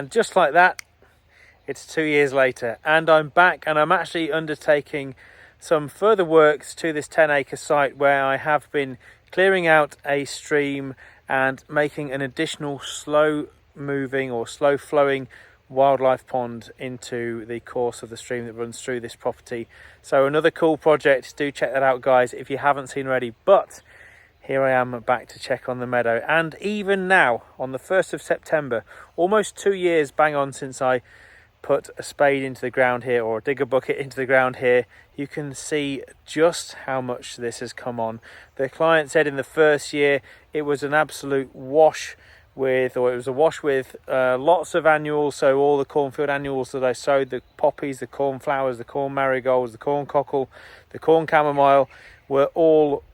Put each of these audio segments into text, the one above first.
And just like that, it's 2 years later, and I'm back, and I'm actually undertaking some further works to this 10-acre site where I have been clearing out a stream and making an additional slow moving or slow flowing wildlife pond into the course of the stream that runs through this property. So another cool project. Do check that out, guys, if you haven't seen already. But here I am back to check on the meadow, and even now on the 1st of September, almost 2 years bang on since I put a spade into the ground here, or a digger bucket into the ground here, you can see just how much this has come on. The client said in the first year it was an absolute wash with, or it was a wash with lots of annuals. So all the cornfield annuals that I sowed, the poppies, the cornflowers, the corn marigolds, the corn cockle, the corn chamomile, were all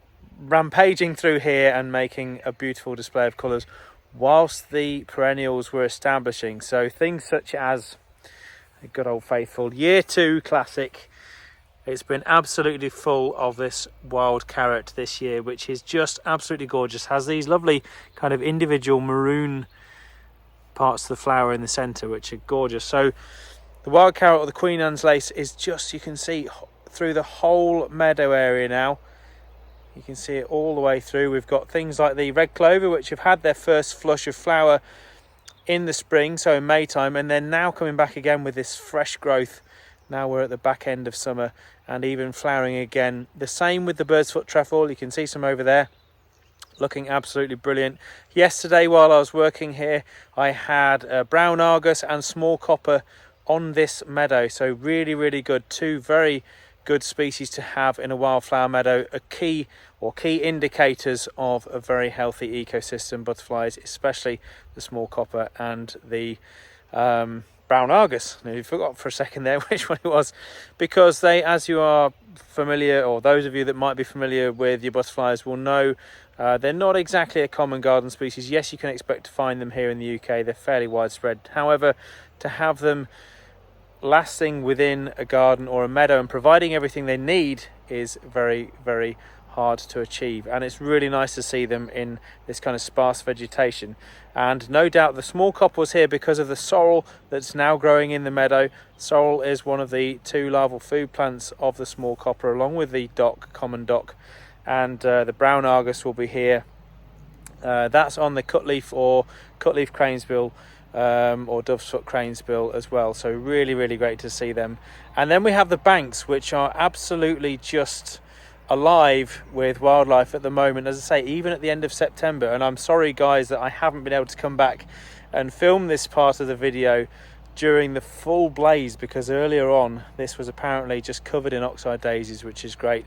rampaging through here and making a beautiful display of colours, whilst the perennials were establishing. So things such as a good old faithful year 2 classic. It's been absolutely full of this wild carrot this year, which is just absolutely gorgeous. Has these lovely kind of individual maroon parts of the flower in the centre, which are gorgeous. So the wild carrot, or the Queen Anne's lace, is just, you can see through the whole meadow area now. You can see it all the way through. We've got things like the red clover, which have had their first flush of flower in the spring, so in May time, and then now coming back again with this fresh growth. Now we're at the back end of summer and even flowering again. The same with the bird's foot trefoil. You can see some over there looking absolutely brilliant. Yesterday while I was working here, I had brown argus and small copper on this meadow, so really good. Two very good species to have in a wildflower meadow, a key indicators of a very healthy ecosystem. Butterflies, especially the small copper and the brown argus. Now, you forgot for a second there which one it was, because they, as you are familiar, or those of you that might be familiar with your butterflies will know, they're not exactly a common garden species. Yes, you can expect to find them here in the UK. They're fairly widespread. However, to have them lasting within a garden or a meadow and providing everything they need is very hard to achieve, and it's really nice to see them in this kind of sparse vegetation. And no doubt the small copper was here because of the sorrel that's now growing in the meadow. Sorrel is one of the 2 larval food plants of the small copper, along with the dock, common dock, and the brown argus will be here. That's on the cutleaf or cutleaf cranesbill, or dove's foot cranesbill as well. So really great to see them. And then we have the banks, which are absolutely just alive with wildlife at the moment, as I say, even at the end of September. And I'm sorry guys that I haven't been able to come back and film this part of the video during the full blaze, because earlier on this was apparently just covered in oxeye daisies, which is great.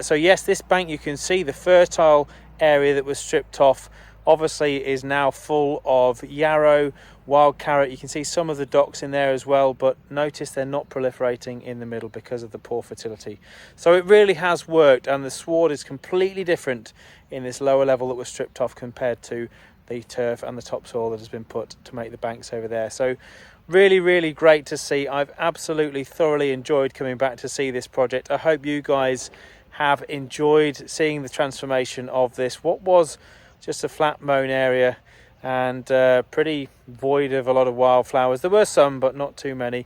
So yes, this bank, you can see the fertile area that was stripped off obviously is now full of yarrow, wild carrot. You can see some of the docks in there as well, but notice they're not proliferating in the middle because of the poor fertility. So it really has worked, and the sward is completely different in this lower level that was stripped off compared to the turf and the topsoil that has been put to make the banks over there. So really great to see. I've absolutely thoroughly enjoyed coming back to see this project. I hope you guys have enjoyed seeing the transformation of this, what was just a flat mown area and pretty void of a lot of wildflowers. There were some, but not too many.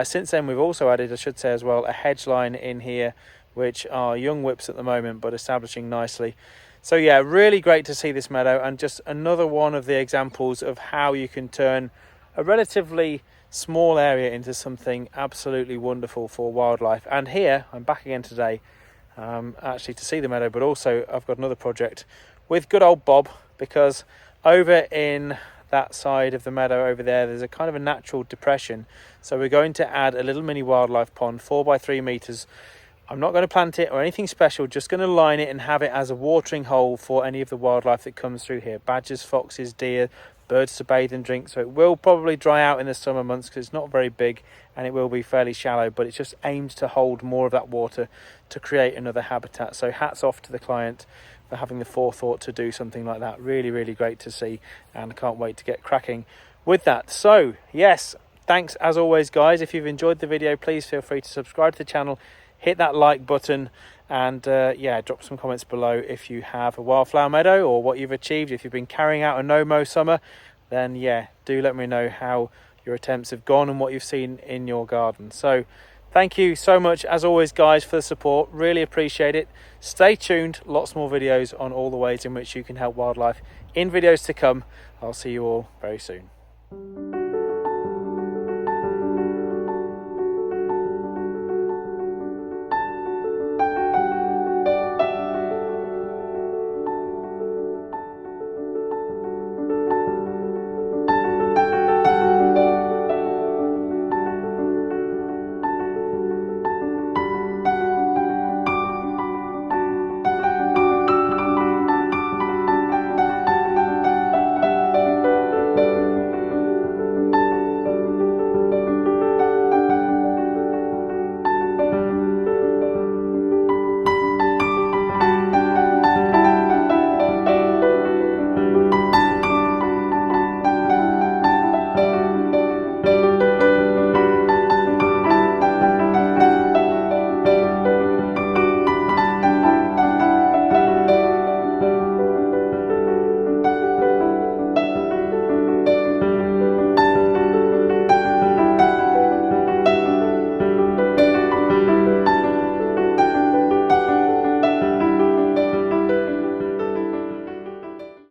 Since then we've also added, I should say as well, a hedge line in here, which are young whips at the moment but establishing nicely. So yeah, really great to see this meadow, and just another one of the examples of how you can turn a relatively small area into something absolutely wonderful for wildlife. And here I'm back again today, actually to see the meadow, but also I've got another project with good old Bob, because over in that side of the meadow over there's a kind of a natural depression. So we're going to add a little mini wildlife pond, 4 by 3 meters. I'm not going to plant it or anything special, just going to line it and have it as a watering hole for any of the wildlife that comes through here. Badgers, foxes, deer, birds to bathe and drink. So it will probably dry out in the summer months because it's not very big and it will be fairly shallow, but it's just aimed to hold more of that water to create another habitat. So hats off to the client for having the forethought to do something like that. Really great to see, and I can't wait to get cracking with that. So yes, thanks as always guys. If you've enjoyed the video, please feel free to subscribe to the channel, hit that like button, and yeah, drop some comments below if you have a wildflower meadow or what you've achieved. If you've been carrying out a no-mow summer, then yeah, do let me know how your attempts have gone and what you've seen in your garden. So thank you so much as always guys for the support, really appreciate it. Stay tuned, lots more videos on all the ways in which you can help wildlife in videos to come. I'll see you all very soon.